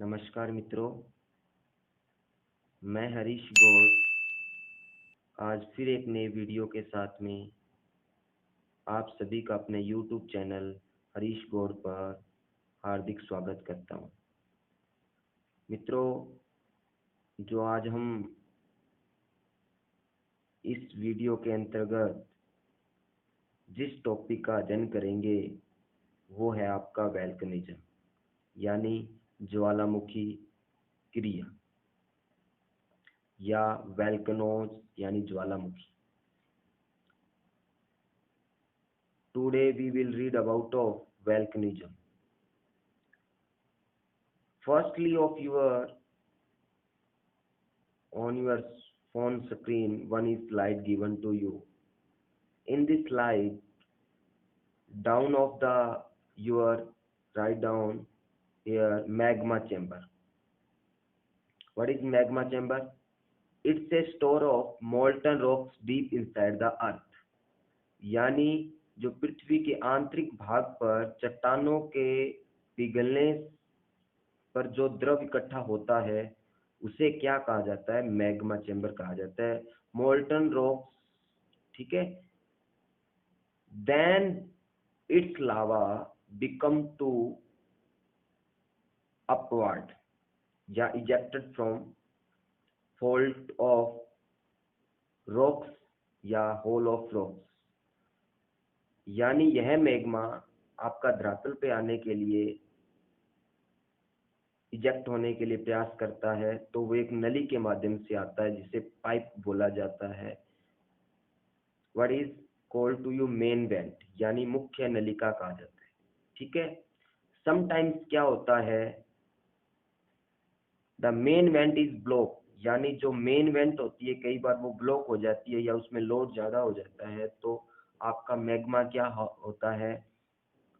नमस्कार मित्रों, मैं हरीश गौड़ आज फिर एक नए वीडियो के साथ में आप सभी का अपने YouTube चैनल हरीश गौड़ पर हार्दिक स्वागत करता हूं। मित्रों, जो आज हम इस वीडियो के अंतर्गत जिस टॉपिक का अध्ययन करेंगे वो है आपका वोल्केनिज्म यानी ज्वालामुखी क्रिया या वोल्केनोज यानी ज्वालामुखी। Today we will read about of volcanism. Firstly, on your phone screen, one is slide given to you. In this slide, down of the your write down here magma chamber. What is magma chamber? It's a store of molten rocks deep inside the earth. यानी जो पृथ्वी के आंतरिक भाग पर चट्टानों के पिघलने पर जो द्रव इकट्ठा होता है उसे क्या कहा जाता है? मैग्मा चेंबर कहा जाता है। मोल्टन रॉक्स, ठीक है। Then it's lava become to upward या ejected from fault of rocks या होल ऑफ रॉक्स। यानी यह मैग्मा आपका धरातल पे आने के लिए, इजेक्ट होने के लिए प्रयास करता है तो वो एक नली के माध्यम से आता है जिसे पाइप बोला जाता है। What is called to you main vent यानी मुख्य नलिका कहा जाता है, ठीक है। समटाइम्स क्या होता है, the main went is block यानी जो मेन वेंट होती है कई बार वो ब्लॉक हो जाती है या उसमें लोड ज्यादा हो जाता है तो आपका मैग्मा क्या होता है,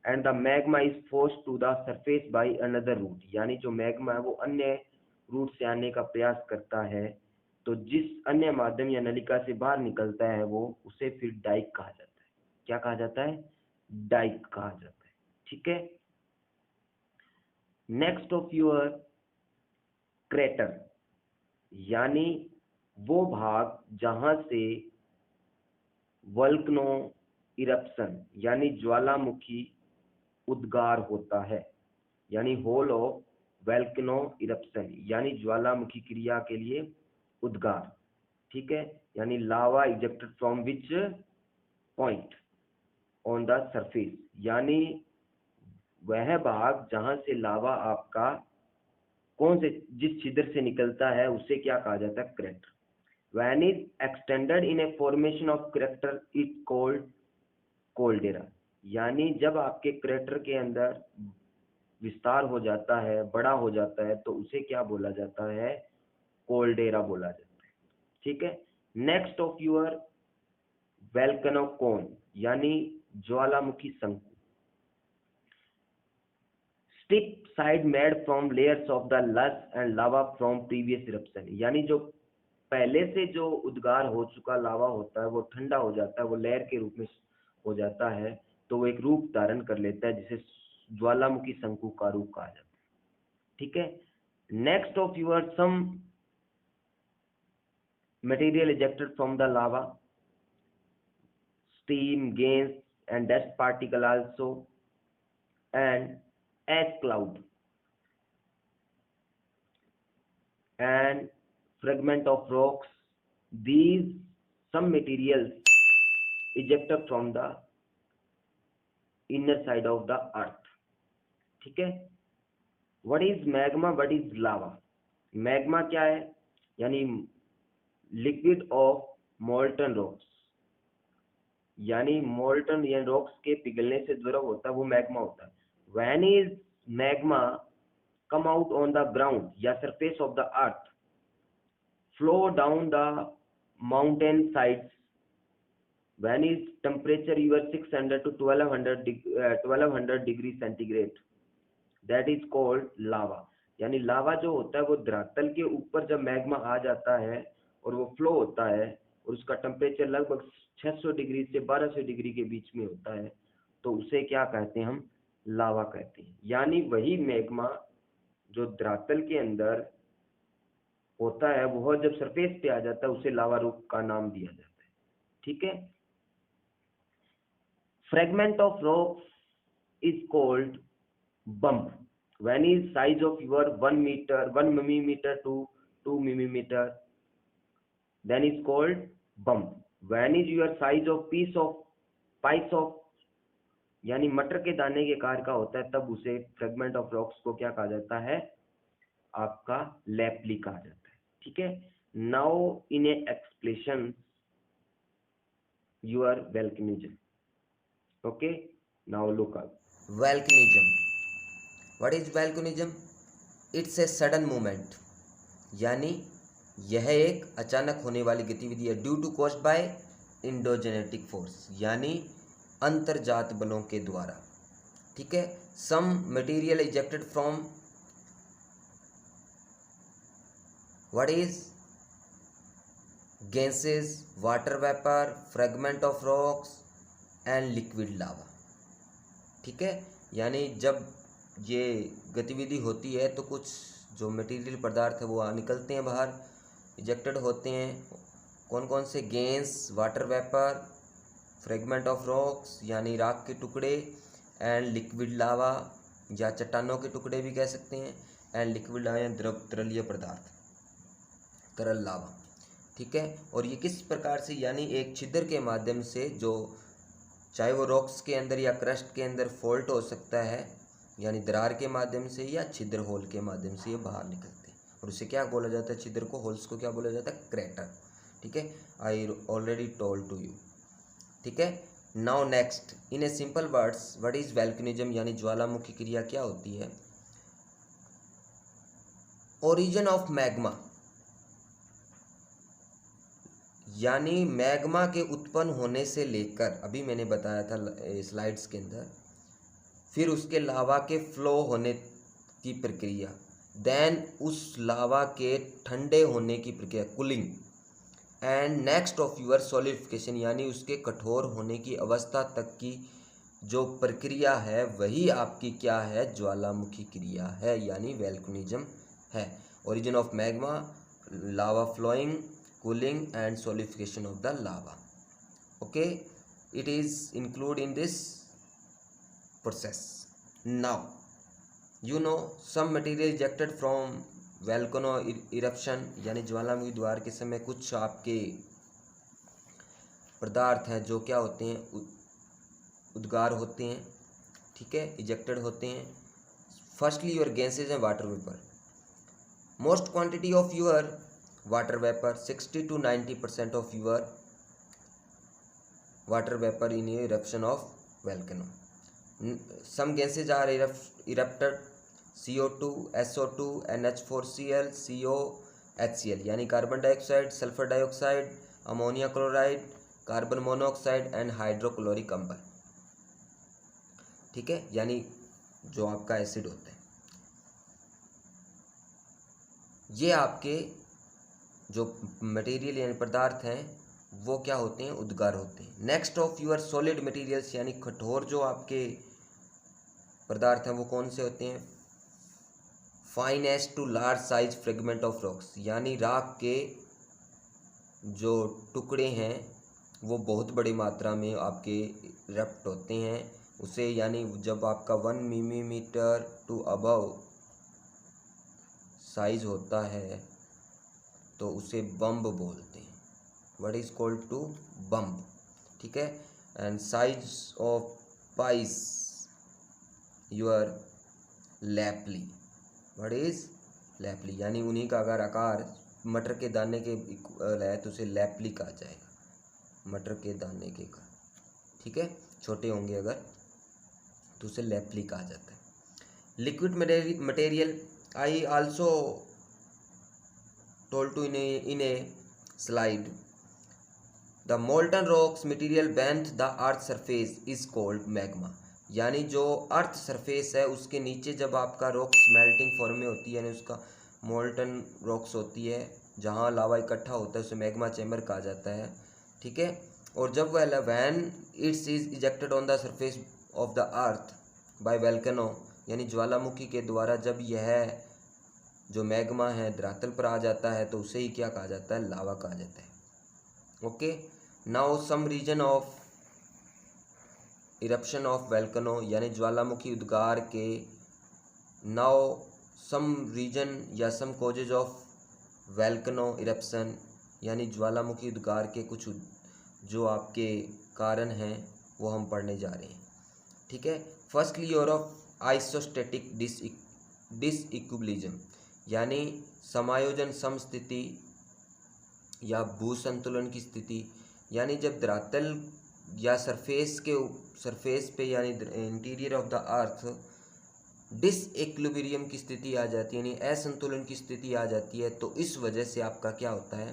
and the magma is force to the surface by another route यानी जो मैग्मा है वो अन्य रूट से आने का प्रयास करता है तो जिस अन्य माध्यम या नलिका से बाहर निकलता है वो उसे फिर डाइक कहा जाता है। क्या कहा जाता है? डाइक कहा जाता है, ठीक है। नेक्स्ट ऑफ योर क्रेटर यानी वो भाग जहां से वोल्केनो इरप्शन यानी ज्वालामुखी उद्गार होता है, यानी होल ऑफ वोल्केनो इरप्शन यानी ज्वालामुखी क्रिया के लिए उद्गार, ठीक है। यानी lava ejected from which point on the surface यानी वह भाग जहां से लावा आपका कौन से जिस छिद्र से निकलता है उसे क्या कहा जाता है? Crater. When is extended in a formation of crater is called caldera यानी जब आपके क्रेटर के अंदर विस्तार हो जाता है, बड़ा हो जाता है तो उसे क्या बोला जाता है? कोल्डेरा बोला जाता है, ठीक है। Next of your volcano cone यानी ज्वालामुखी शंकु। Steep side made from layers of the loss and lava from previous eruption यानी जो पहले से जो उद्गार हो चुका लावा होता है वो ठंडा हो जाता है, वो लेयर के रूप में हो जाता है तो वो एक रूप धारण कर लेता है जिसे ज्वालामुखी शंकु का रूप कहा जाता है, ठीक है। Next of your some material ejected from the lava, steam, gas and dust particle also, and ash cloud and fragment of rocks. These some materials ejected from the inner side of the earth, ठीक है। What is magma? What is lava? Magma क्या है? यानी liquid of molten rocks यानी molten या rocks के पिघलने से द्रव होता है वो मैग्मा होता है। When is magma come out on the ground या surface of the earth, flow down the mountain sides, when is temperature your 600 to 1200 degree centigrade, that is called lava यानी लावा जो होता है वो धरातल के ऊपर जब मैग्मा आ जाता है और वो फ्लो होता है और उसका टेम्परेचर लगभग 600 डिग्री से 1200 डिग्री के बीच में होता है तो उसे क्या कहते हैं? हम लावा कहते हैं। यानी वही मैग्मा जो धरातल के अंदर होता है वह जब सरफेस पे आ जाता है उसे लावा रोक का नाम दिया जाता है। ठीक है। Fragment of rock is called bump when is size of your 1 millimeter to 2 millimeter, then is called bump when is your size of piece of यानी मटर के दाने के कार का होता है तब उसे फ्रेगमेंट ऑफ रॉक्स को क्या कहा जाता है, आपका लैपली कहा जाता है। ठीक है। Now in a explosion your volcanism. Okay, now look up volcanism. What is volcanism? It's a sudden movement, यानी यह एक अचानक होने वाली गतिविधि है। Due to caused by endogenetic force, यानी अंतर्जात बलों के द्वारा। ठीक है। Some material ejected from what is gases, water vapour, fragment of rocks and liquid lava. ठीक है। यानी जब ये गतिविधि होती है तो कुछ जो मटेरियल पदार्थ है वो निकलते हैं बाहर, इजेक्टेड होते हैं। कौन कौन से? Gas, water vapour, fragment of rocks यानी राख के टुकड़े, एंड लिक्विड लावा या चट्टानों के टुकड़े भी कह सकते हैं, एंड लिक्विड लावा या तरलीय पदार्थ, तरल लावा। ठीक है। और ये किस प्रकार से, यानी एक छिद्र के माध्यम से, जो चाहे वो रॉक्स के अंदर या क्रस्ट के अंदर फॉल्ट हो सकता है, यानी दरार के माध्यम से या छिद्र होल के माध्यम से ये बाहर निकलते हैं। और उसे क्या बोला जाता है? छिद्र को, होल्स को क्या बोला जाता है? क्रेटर। ठीक है। I already told to you. ठीक है। Now next, in a simple words, what is volcanism, यानी ज्वालामुखी क्रिया क्या होती है? ओरिजिन ऑफ मैग्मा, यानी मैग्मा के उत्पन्न होने से लेकर, अभी मैंने बताया था स्लाइड्स के अंदर, फिर उसके लावा के फ्लो होने की प्रक्रिया, देन उस लावा के ठंडे होने की प्रक्रिया, cooling, and next of your solidification, यानी उसके कठोर होने की अवस्था तक की जो प्रक्रिया है वही आपकी क्या है? ज्वालामुखी क्रिया है, यानी वोल्केनिज्म है। Origin of magma, lava flowing, cooling and solidification of the lava. Okay, it is included in this process. Now you know some material ejected from volcano eruption, यानी ज्वालामुखी द्वार के समय कुछ आपके पदार्थ हैं जो क्या होते हैं? उद्गार होते हैं। ठीक है। इजेक्टेड होते हैं। Firstly your gases and water vapour. Most quantity of your water vapor, 60 to 90% of your water vapor in eruption of volcano. Some gases are erupted, CO2, SO2, NH4Cl, CO, HCl, यानी carbon dioxide, sulphur dioxide, ammonia chloride, carbon monoxide and hydrochloric अम्ल। ठीक है। यानी जो आपका acid होता है, ये आपके जो मटेरियल यानी पदार्थ हैं वो क्या होते हैं? उद्गार होते हैं। Next of your solid materials, यानी कठोर जो आपके पदार्थ हैं वो कौन से होते हैं? Finest to large size fragment of rocks, यानी राख के जो टुकड़े हैं वो बहुत बड़ी मात्रा में आपके इरप्ट होते हैं। उसे, यानी जब आपका 1 मिलीमीटर टू अबव साइज होता है तो उसे बम्ब बोलते हैं। What is called to bomb. ठीक है। And size of peas your lapilli. What is lapilli, यानी उन्हीं का अगर आकार मटर के दाने के है तो उसे लैपली कहा जाएगा। मटर के दाने के का, ठीक है, छोटे होंगे अगर तो उसे लैपली कहा जाता है। Liquid material, I also told to in a slide, the molten rocks material beneath the earth surface is called magma, यानी जो अर्थ सरफेस है उसके नीचे जब आपका रॉक्स मेल्टिंग फॉर्म में होती है, यानी उसका मोल्टन रॉक्स होती है जहाँ लावा इकट्ठा होता है उसे मैग्मा चैम्बर कहा जाता है। ठीक है। और जब वह when its is ejected on the surface of the earth by volcano, यानी ज्वालामुखी के द्वारा जब यह जो मैग्मा है धरातल पर आ जाता है तो उसे ही क्या कहा जाता है, लावा कहा जाता है। Okay, now some reason of eruption of volcano यानी ज्वालामुखी उद्गार के, नाउ सम रीजन या some causes of volcano eruption यानी ज्वालामुखी उद्गार के कुछ जो आपके कारण हैं वो हम पढ़ने जा रहे हैं। ठीक है, फर्स्टली और ऑफ आइसोस्टेटिक डिसइक्विलिब्रियम यानी समायोजन समस्थिति या भूसंतुलन की स्थिति, यानी जब धरातल या सरफेस पे यानी interior of the earth disequilibrium की स्थिति आ जाती है, यानी असंतुलन की स्थिति आ जाती है, तो इस वजह से आपका क्या होता है,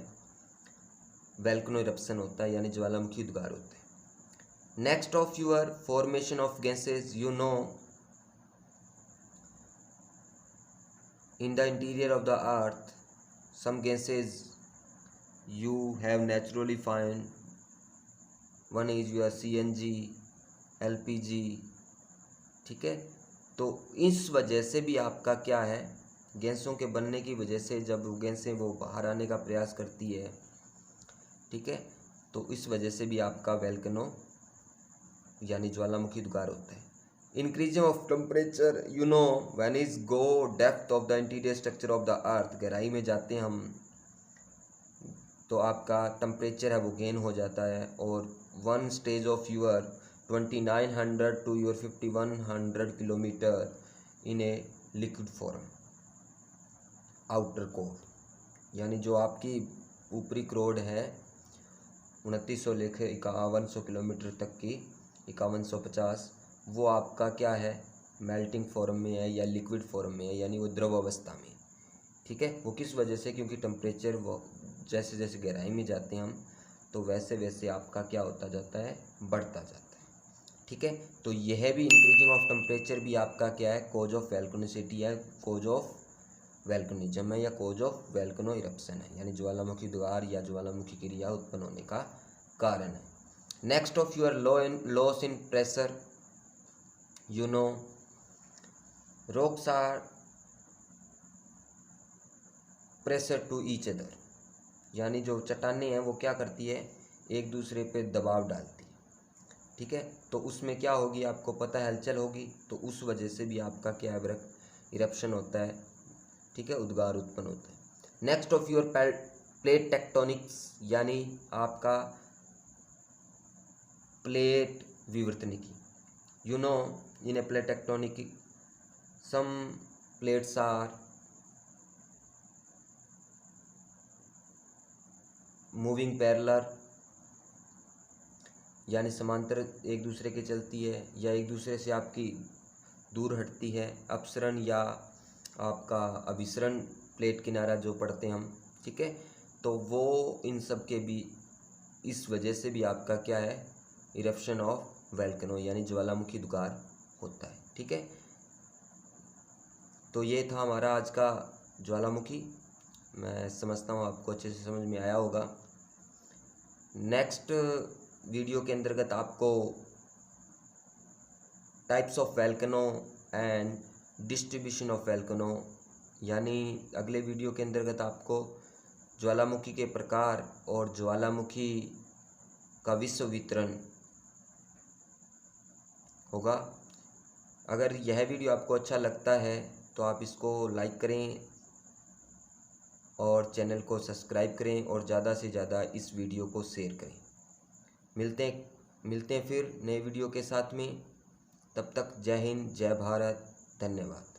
वोल्केनो इरप्शन होता है यानी ज्वालामुखी उद्गार होता है। Next of your formation of gases, you know in the interior of the earth some gases you have naturally find, one is your CNG, LPG। ठीक है, तो इस वजह से भी आपका क्या है, गैसों के बनने की वजह से जब गैसें वो बाहर आने का प्रयास करती है, ठीक है, तो इस वजह से भी आपका वोल्केनो यानी ज्वालामुखी उद्गार होता है। Increasing of temperature, you know when is go depth of the interior structure of the अर्थ, गहराई में जाते हैं हम तो आपका टेम्परेचर है वो गेन हो जाता है, और one stage of your 2900 to your 5100 kilometre in a liquid form outer core, यानी जो आपकी ऊपरी क्रोड है 2900 लेकर 5100 किलोमीटर तक की, 5150, वो आपका क्या है, मेल्टिंग फॉर्म में है या लिक्विड फॉर्म में है, यानी वो द्रव अवस्था में। ठीक है, वो किस वजह से, क्योंकि टेम्परेचर वो जैसे जैसे गहराई में जाते हैं हम तो वैसे वैसे आपका क्या होता जाता है, बढ़ता जाता है। ठीक है, तो यह भी इंक्रीजिंग ऑफ टेम्परेचर भी आपका क्या है, कोज ऑफ वोल्केनोसिटी है, कोज ऑफ वोल्केनिज्म है या कोज ऑफ वोल्केनो इरप्शन है, यानी ज्वालामुखी उद्गार या ज्वालामुखी क्रिया उत्पन्न होने का कारण है। Next of your loss in pressure, you know rocks are pressure to each other, यानी जो चट्टानें हैं वो क्या करती है, एक दूसरे पे दबाव डालती है। ठीक है, तो उसमें क्या होगी, आपको पता है, हलचल होगी, तो उस वजह से भी आपका क्या है, इरप्शन होता है। ठीक है, उद्गार उत्पन्न होता है। Next of your plate tectonics, यानी आपका plate विवर्तनिकी, you know in a plate tectonic some plates are moving parallel, यानी समांतर एक दूसरे के चलती है या एक दूसरे से आपकी दूर हटती है, अपसरण या आपका अभिसरण प्लेट किनारा जो पढ़ते हैं हम। ठीक है, तो वो इन सब के भी इस वजह से भी आपका क्या है, इरप्शन ऑफ वोल्केनो यानी ज्वालामुखी उद्गार होता है। ठीक है, तो ये था हमारा आज का ज्वालामुखी, मैं समझता हूँ आपको अच्छे से समझ में आया होगा। नेक्स्ट वीडियो के अंतर्गत आपको types of volcano and distribution of volcano, यानी अगले वीडियो के अंतर्गत आपको ज्वालामुखी के प्रकार और ज्वालामुखी का विश्व वितरण होगा। अगर यह वीडियो आपको अच्छा लगता है तो आप इसको लाइक करें और चैनल को सब्सक्राइब करें और ज़्यादा से ज़्यादा इस वीडियो को शेयर करें। मिलते हैं फिर नए वीडियो के साथ में, तब तक जय हिंद, जय भारत, धन्यवाद।